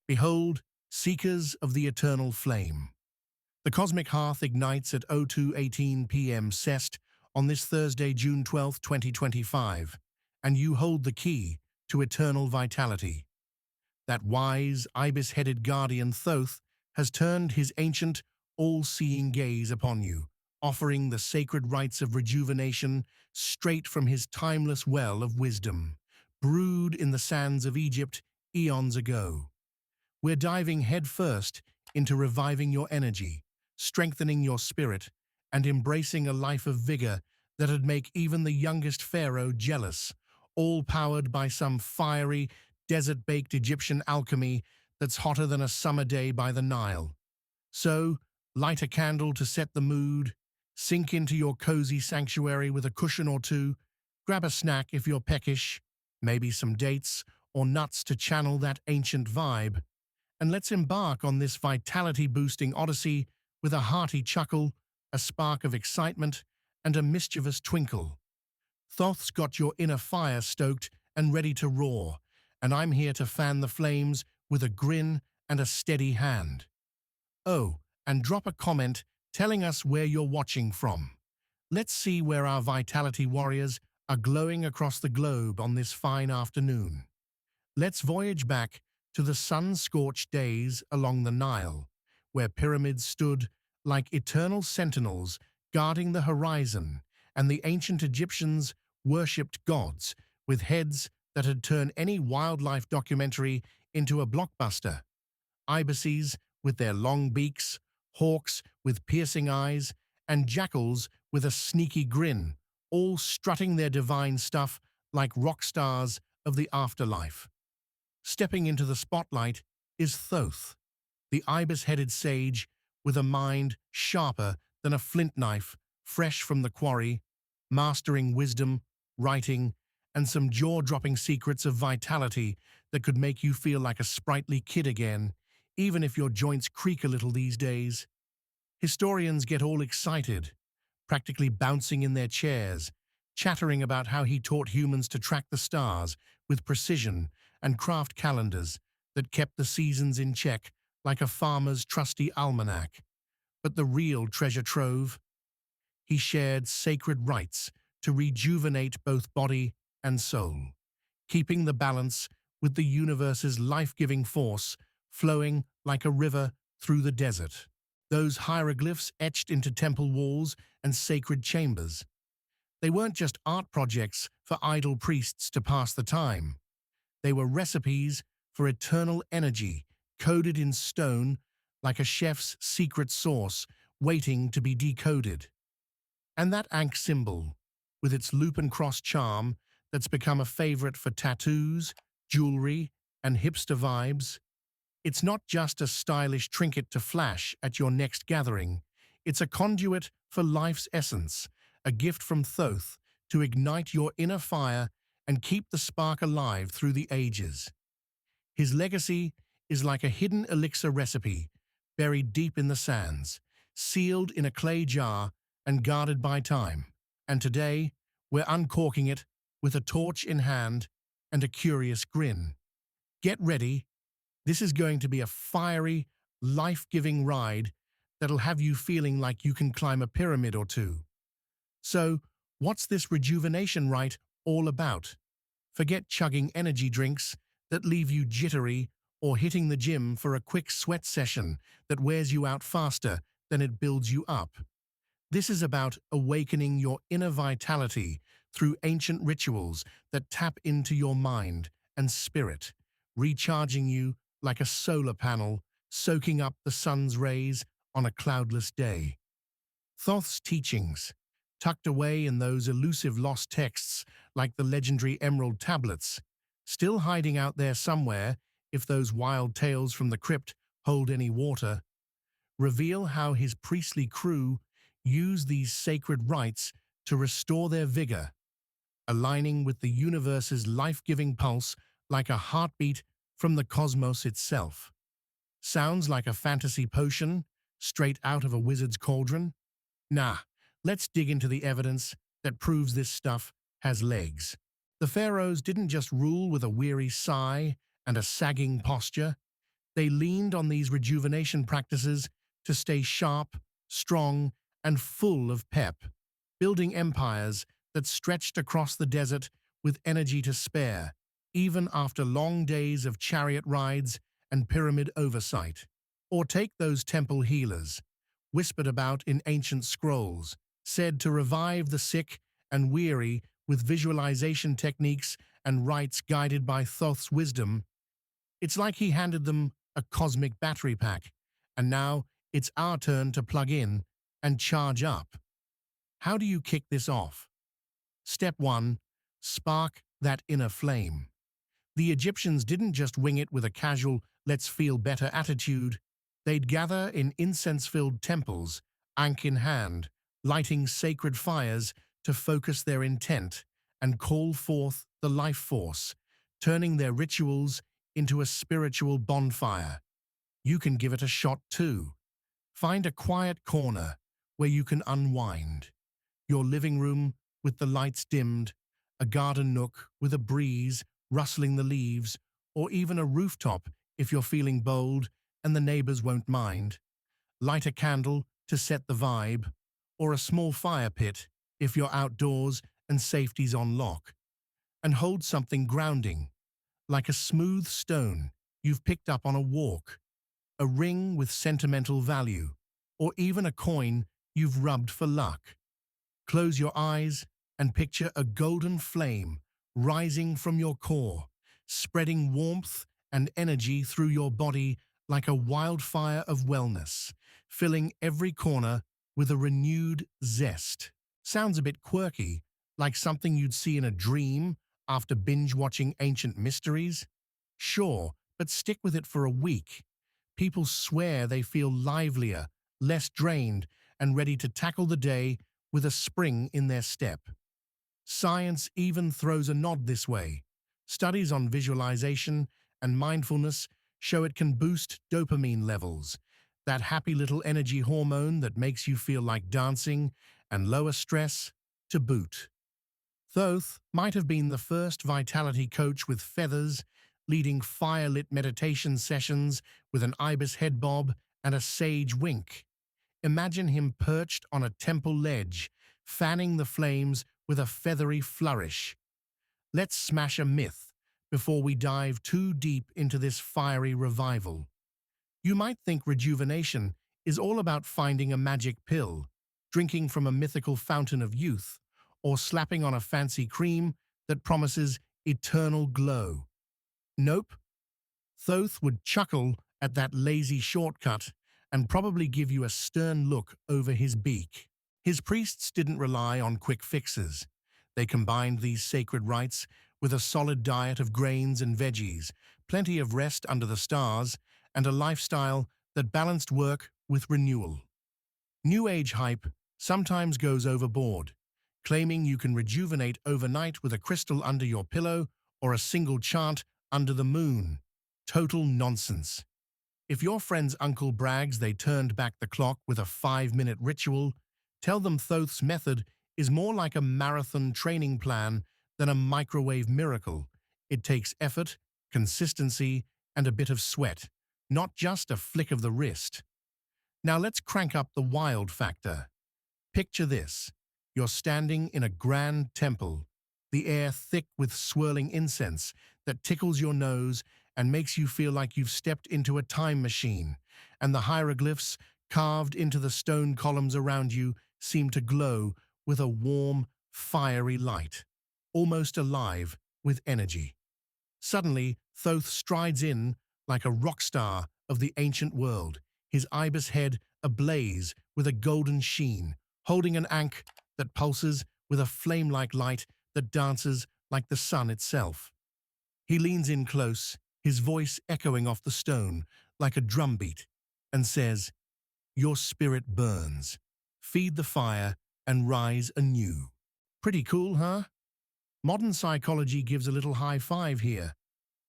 Behold, seekers of the eternal flame. The cosmic hearth ignites at 02:18 p.m. CEST on this Thursday, June 12, 2025, and you hold the key to eternal vitality. That wise, ibis-headed guardian Thoth has turned his ancient, all-seeing gaze upon you, offering the sacred rites of rejuvenation straight from his timeless well of wisdom, brewed in the sands of Egypt eons ago. We're diving headfirst into reviving your energy, strengthening your spirit, and embracing a life of vigor that'd make even the youngest pharaoh jealous, all powered by some fiery, desert-baked Egyptian alchemy that's hotter than a summer day by the Nile. So, light a candle to set the mood, sink into your cozy sanctuary with a cushion or two, grab a snack if you're peckish, maybe some dates or nuts to channel that ancient vibe, and let's embark on this vitality-boosting odyssey with a hearty chuckle, a spark of excitement, and a mischievous twinkle. Thoth's got your inner fire stoked and ready to roar, and I'm here to fan the flames with a grin and a steady hand. Oh, and drop a comment telling us where you're watching from. Let's see where our vitality warriors are glowing across the globe on this fine afternoon. Let's voyage back to the sun-scorched days along the Nile, where pyramids stood like eternal sentinels guarding the horizon, and the ancient Egyptians worshipped gods with heads that had turned any wildlife documentary into a blockbuster. Ibises with their long beaks, hawks with piercing eyes, and jackals with a sneaky grin, all strutting their divine stuff like rock stars of the afterlife. Stepping into the spotlight is Thoth, the ibis-headed sage with a mind sharper than a flint knife, fresh from the quarry, mastering wisdom, writing, and some jaw-dropping secrets of vitality that could make you feel like a sprightly kid again, even if your joints creak a little these days. Historians get all excited, practically bouncing in their chairs, chattering about how he taught humans to track the stars with precision and craft calendars that kept the seasons in check like a farmer's trusty almanac. But the real treasure trove? He shared sacred rites to rejuvenate both body and soul, keeping the balance with the universe's life-giving force flowing like a river through the desert. Those hieroglyphs etched into temple walls and sacred chambers. They weren't just art projects for idle priests to pass the time. They were recipes for eternal energy, coded in stone like a chef's secret sauce waiting to be decoded. And that Ankh symbol, with its loop and cross charm that's become a favorite for tattoos, jewelry, and hipster vibes, it's not just a stylish trinket to flash at your next gathering. It's a conduit for life's essence, a gift from Thoth to ignite your inner fire and keep the spark alive through the ages. His legacy is like a hidden elixir recipe, buried deep in the sands, sealed in a clay jar and guarded by time. And today, we're uncorking it with a torch in hand and a curious grin. Get ready. This is going to be a fiery, life-giving ride that'll have you feeling like you can climb a pyramid or two. So, what's this rejuvenation rite all about? Forget chugging energy drinks that leave you jittery or hitting the gym for a quick sweat session that wears you out faster than it builds you up. This is about awakening your inner vitality through ancient rituals that tap into your mind and spirit, recharging you like a solar panel soaking up the sun's rays on a cloudless day. Thoth's teachings, tucked away in those elusive lost texts like the legendary Emerald Tablets, still hiding out there somewhere if those wild tales from the crypt hold any water, reveal how his priestly crew used these sacred rites to restore their vigor, aligning with the universe's life-giving pulse like a heartbeat from the cosmos itself. Sounds like a fantasy potion straight out of a wizard's cauldron? Nah, let's dig into the evidence that proves this stuff has legs. The pharaohs didn't just rule with a weary sigh and a sagging posture. They leaned on these rejuvenation practices to stay sharp, strong, and full of pep, building empires that stretched across the desert with energy to spare, even after long days of chariot rides and pyramid oversight. Or take those temple healers, whispered about in ancient scrolls, said to revive the sick and weary with visualization techniques and rites guided by Thoth's wisdom. It's like he handed them a cosmic battery pack, and now it's our turn to plug in and charge up. How do you kick this off? Step 1. Spark that inner flame. The Egyptians didn't just wing it with a casual, let's feel better attitude. They'd gather in incense-filled temples, ankh in hand, lighting sacred fires to focus their intent and call forth the life force, turning their rituals into a spiritual bonfire. You can give it a shot too. Find a quiet corner where you can unwind. Your living room with the lights dimmed, a garden nook with a breeze rustling the leaves, or even a rooftop if you're feeling bold and the neighbors won't mind. Light a candle to set the vibe, or a small fire pit if you're outdoors and safety's on lock. And hold something grounding, like a smooth stone you've picked up on a walk, a ring with sentimental value, or even a coin you've rubbed for luck. Close your eyes and picture a golden flame rising from your core, spreading warmth and energy through your body like a wildfire of wellness, filling every corner with a renewed zest. Sounds a bit quirky, like something you'd see in a dream after binge-watching ancient mysteries? Sure, but stick with it for a week. People swear they feel livelier, less drained, and ready to tackle the day with a spring in their step. Science even throws a nod this way. Studies on visualization and mindfulness show it can boost dopamine levels, that happy little energy hormone that makes you feel like dancing, and lower stress to boot. Thoth might have been the first vitality coach with feathers, leading fire-lit meditation sessions with an ibis head bob and a sage wink. Imagine him perched on a temple ledge, fanning the flames with a feathery flourish. Let's smash a myth before we dive too deep into this fiery revival. You might think rejuvenation is all about finding a magic pill, drinking from a mythical fountain of youth, or slapping on a fancy cream that promises eternal glow. Nope. Thoth would chuckle at that lazy shortcut and probably give you a stern look over his beak. His priests didn't rely on quick fixes. They combined these sacred rites with a solid diet of grains and veggies, plenty of rest under the stars, and a lifestyle that balanced work with renewal. New Age hype sometimes goes overboard, claiming you can rejuvenate overnight with a crystal under your pillow or a single chant under the moon. Total nonsense. If your friend's uncle brags they turned back the clock with a 5-minute ritual, tell them Thoth's method is more like a marathon training plan than a microwave miracle. It takes effort, consistency, and a bit of sweat, not just a flick of the wrist. Now let's crank up the wild factor. Picture this. You're standing in a grand temple, the air thick with swirling incense that tickles your nose and makes you feel like you've stepped into a time machine, and the hieroglyphs carved into the stone columns around you seem to glow with a warm, fiery light, almost alive with energy. Suddenly, Thoth strides in like a rock star of the ancient world, his ibis head ablaze with a golden sheen, holding an ankh that pulses with a flame-like light that dances like the sun itself. He leans in close, his voice echoing off the stone like a drumbeat, and says, "Your spirit burns. Feed the fire and rise anew." Pretty cool, huh? Modern psychology gives a little high five here.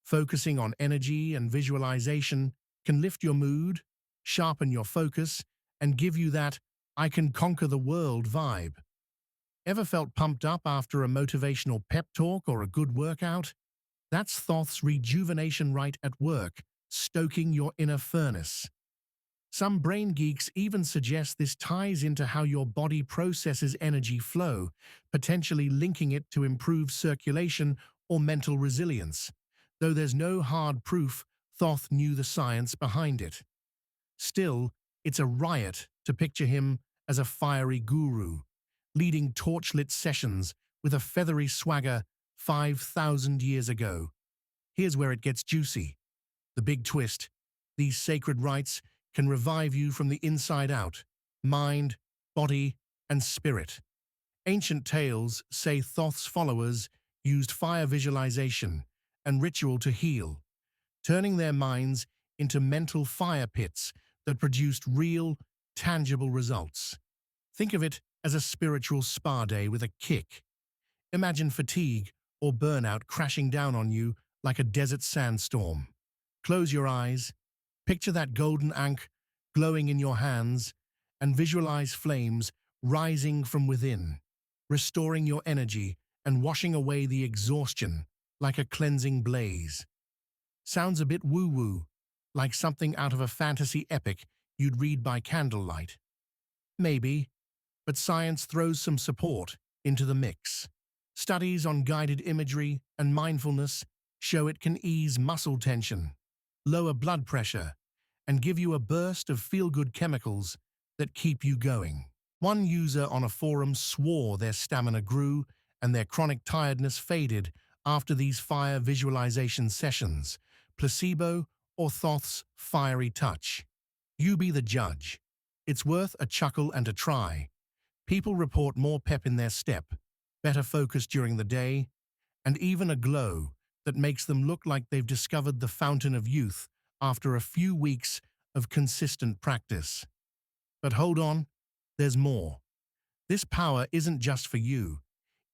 Focusing on energy and visualization can lift your mood, sharpen your focus, and give you that "I can conquer the world" vibe. Ever felt pumped up after a motivational pep talk or a good workout? That's Thoth's rejuvenation rite at work, stoking your inner furnace. Some brain geeks even suggest this ties into how your body processes energy flow, potentially linking it to improved circulation or mental resilience. Though there's no hard proof, Thoth knew the science behind it. Still, it's a riot to picture him as a fiery guru, leading torchlit sessions with a feathery swagger 5,000 years ago. Here's where it gets juicy. The big twist: these sacred rites can revive you from the inside out, mind, body, and spirit. Ancient tales say Thoth's followers used fire visualization and ritual to heal, turning their minds into mental fire pits that produced real, tangible results. Think of it as a spiritual spa day with a kick. Imagine fatigue or burnout crashing down on you like a desert sandstorm. Close your eyes, picture that golden ankh glowing in your hands, and visualize flames rising from within, restoring your energy and washing away the exhaustion like a cleansing blaze. Sounds a bit woo-woo, like something out of a fantasy epic you'd read by candlelight. Maybe, but science throws some support into the mix. Studies on guided imagery and mindfulness show it can ease muscle tension, lower blood pressure, and give you a burst of feel-good chemicals that keep you going. One user on a forum swore their stamina grew and their chronic tiredness faded after these fire visualization sessions. Placebo or Thoth's fiery touch? You be the judge. It's worth a chuckle and a try. People report more pep in their step, better focus during the day, and even a glow that makes them look like they've discovered the fountain of youth after a few weeks of consistent practice. But hold on, there's more. This power isn't just for you.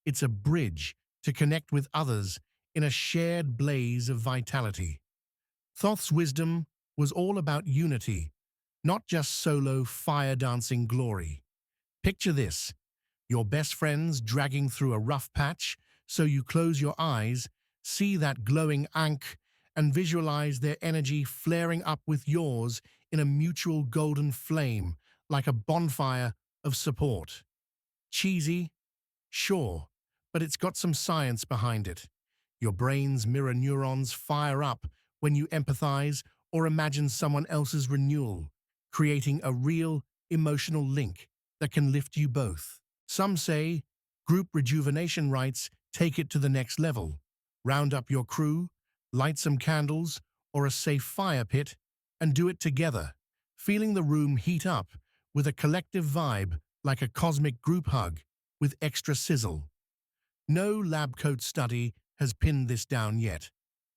It's a bridge to connect with others in a shared blaze of vitality. Thoth's wisdom was all about unity, not just solo fire-dancing glory. Picture this: your best friends dragging through a rough patch, so you close your eyes, see that glowing ankh, and visualize their energy flaring up with yours in a mutual golden flame, like a bonfire of support. Cheesy? Sure, but it's got some science behind it. Your brain's mirror neurons fire up when you empathize or imagine someone else's renewal, creating a real emotional link that can lift you both. Some say group rejuvenation rites take it to the next level. Round up your crew, light some candles or a safe fire pit, and do it together, feeling the room heat up with a collective vibe like a cosmic group hug with extra sizzle. No lab coat study has pinned this down yet,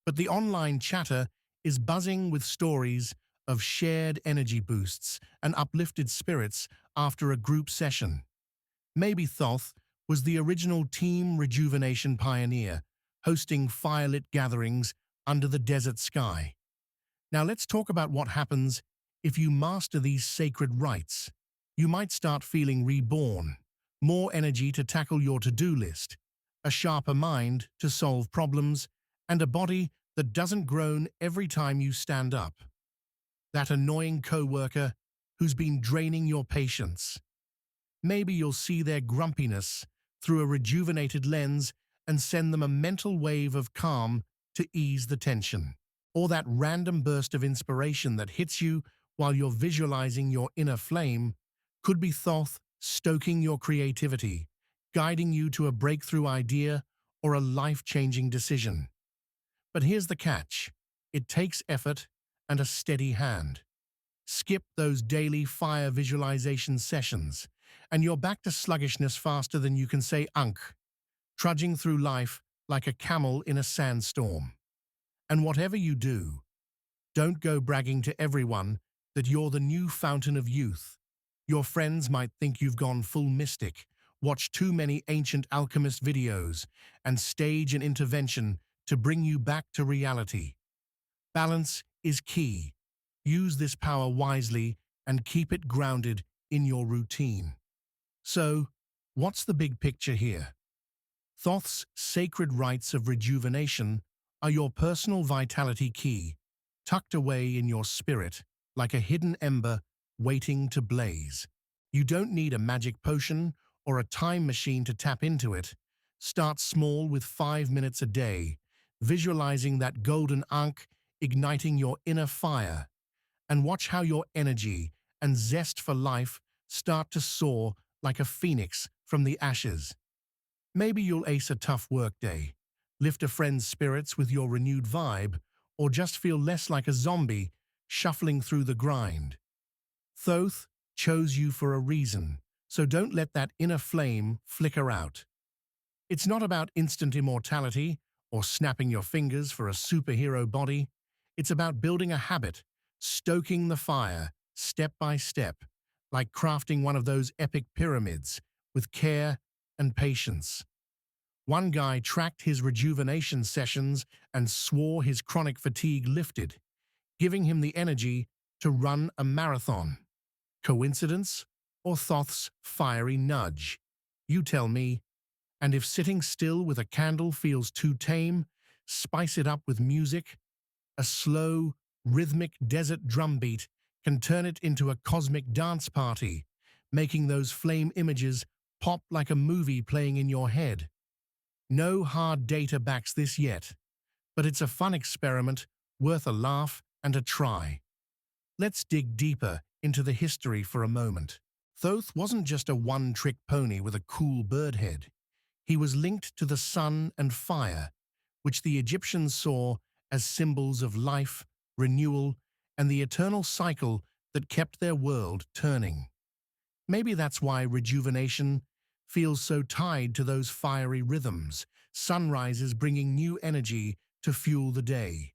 but the online chatter is buzzing with stories of shared energy boosts and uplifted spirits after a group session. Maybe Thoth was the original team rejuvenation pioneer, hosting firelit gatherings under the desert sky. Now let's talk about what happens if you master these sacred rites. You might start feeling reborn, more energy to tackle your to-do list, a sharper mind to solve problems, and a body that doesn't groan every time you stand up. That annoying coworker who's been draining your patience. Maybe you'll see their grumpiness through a rejuvenated lens and send them a mental wave of calm to ease the tension. Or that random burst of inspiration that hits you while you're visualizing your inner flame could be Thoth stoking your creativity, guiding you to a breakthrough idea or a life-changing decision. But here's the catch: it takes effort and a steady hand. Skip those daily fire visualization sessions, and you're back to sluggishness faster than you can say "unk," trudging through life like a camel in a sandstorm. And whatever you do, don't go bragging to everyone that you're the new fountain of youth. Your friends might think you've gone full mystic, watch too many ancient alchemist videos, and stage an intervention to bring you back to reality. Balance is key. Use this power wisely and keep it grounded in your routine. So, what's the big picture here? Thoth's sacred rites of rejuvenation are your personal vitality key, tucked away in your spirit, like a hidden ember waiting to blaze. You don't need a magic potion or a time machine to tap into it. Start small with 5 minutes a day, visualizing that golden ankh igniting your inner fire, and watch how your energy and zest for life start to soar like a phoenix from the ashes. Maybe you'll ace a tough workday, lift a friend's spirits with your renewed vibe, or just feel less like a zombie shuffling through the grind. Thoth chose you for a reason, so don't let that inner flame flicker out. It's not about instant immortality or snapping your fingers for a superhero body. It's about building a habit, stoking the fire, step by step, like crafting one of those epic pyramids with care and patience. One guy tracked his rejuvenation sessions and swore his chronic fatigue lifted, giving him the energy to run a marathon. Coincidence or Thoth's fiery nudge? You tell me. And if sitting still with a candle feels too tame, spice it up with music. A slow, rhythmic desert drumbeat can turn it into a cosmic dance party, making those flame images pop like a movie playing in your head. No hard data backs this yet, but it's a fun experiment worth a laugh and a try. Let's dig deeper into the history for a moment. Thoth wasn't just a one-trick pony with a cool bird head. He was linked to the sun and fire, which the Egyptians saw as symbols of life, renewal, and the eternal cycle that kept their world turning. Maybe that's why rejuvenation feels so tied to those fiery rhythms, sunrises bringing new energy to fuel the day.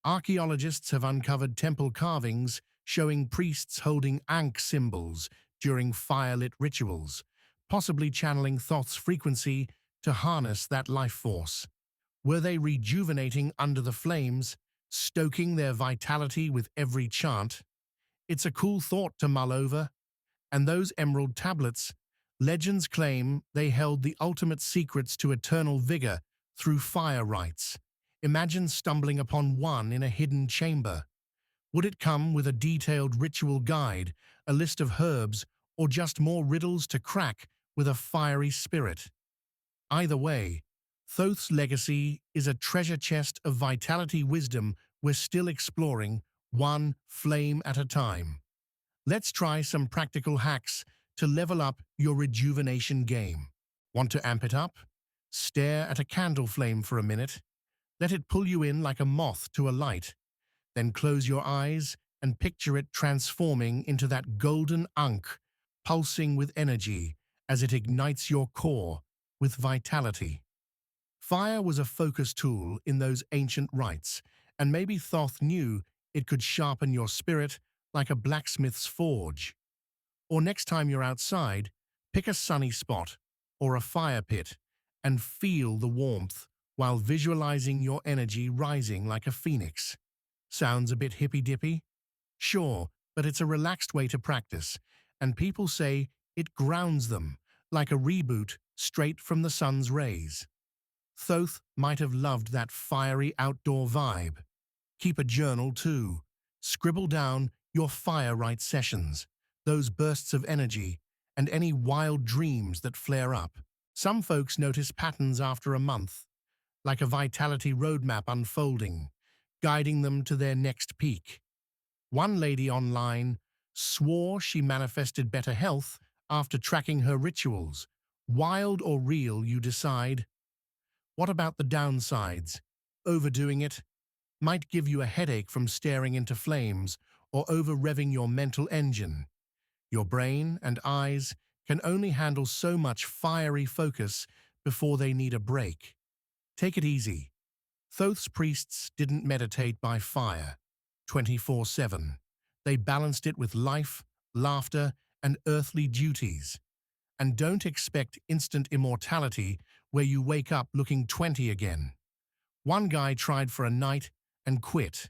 Archaeologists have uncovered temple carvings showing priests holding ankh symbols during firelit rituals, possibly channeling Thoth's frequency to harness that life force. Were they rejuvenating under the flames, stoking their vitality with every chant? It's a cool thought to mull over. And those emerald tablets, legends claim they held the ultimate secrets to eternal vigor through fire rites. Imagine stumbling upon one in a hidden chamber. Would it come with a detailed ritual guide, a list of herbs, or just more riddles to crack with a fiery spirit? Either way, Thoth's legacy is a treasure chest of vitality wisdom we're still exploring, one flame at a time. Let's try some practical hacks to level up your rejuvenation game. Want to amp it up? Stare at a candle flame for a minute. Let it pull you in like a moth to a light. Then close your eyes and picture it transforming into that golden ankh, pulsing with energy as it ignites your core with vitality. Fire was a focus tool in those ancient rites, and maybe Thoth knew it could sharpen your spirit like a blacksmith's forge. Or next time you're outside, pick a sunny spot or a fire pit and feel the warmth while visualizing your energy rising like a phoenix. Sounds a bit hippy-dippy? Sure, but it's a relaxed way to practice, and people say it grounds them, like a reboot straight from the sun's rays. Thoth might have loved that fiery outdoor vibe. Keep a journal too. Scribble down your fire rite sessions, those bursts of energy, and any wild dreams that flare up. Some folks notice patterns after a month, like a vitality roadmap unfolding, guiding them to their next peak. One lady online swore she manifested better health after tracking her rituals. Wild or real, you decide. What about the downsides? Overdoing it might give you a headache from staring into flames or over-revving your mental engine. Your brain and eyes can only handle so much fiery focus before they need a break. Take it easy. Thoth's priests didn't meditate by fire, 24/7. They balanced it with life, laughter, and earthly duties. And don't expect instant immortality where you wake up looking 20 again. One guy tried for a night and quit.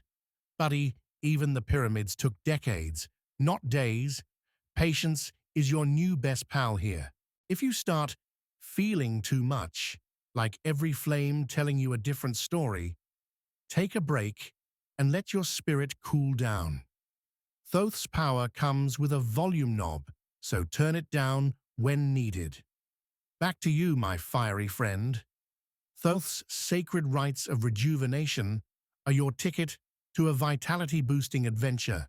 Buddy, even the pyramids took decades, not days. Patience is your new best pal here. If you start feeling too much, like every flame telling you a different story, take a break and let your spirit cool down. Thoth's power comes with a volume knob, so turn it down when needed. Back to you, my fiery friend. Thoth's sacred rites of rejuvenation are your ticket to a vitality-boosting adventure,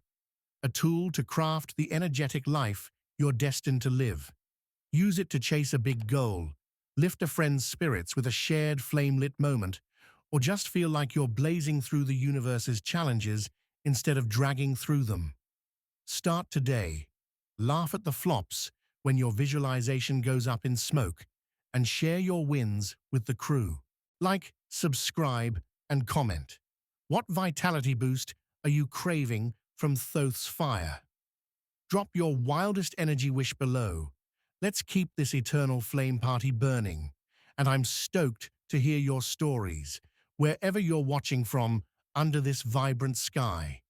a tool to craft the energetic life you're destined to live. Use it to chase a big goal, lift a friend's spirits with a shared flame-lit moment, or just feel like you're blazing through the universe's challenges instead of dragging through them. Start today. Laugh at the flops when your visualization goes up in smoke, and share your wins with the crew. Like, subscribe, and comment. What vitality boost are you craving from Thoth's fire? Drop your wildest energy wish below. Let's keep this eternal flame party burning. And I'm stoked to hear your stories, wherever you're watching from under this vibrant sky.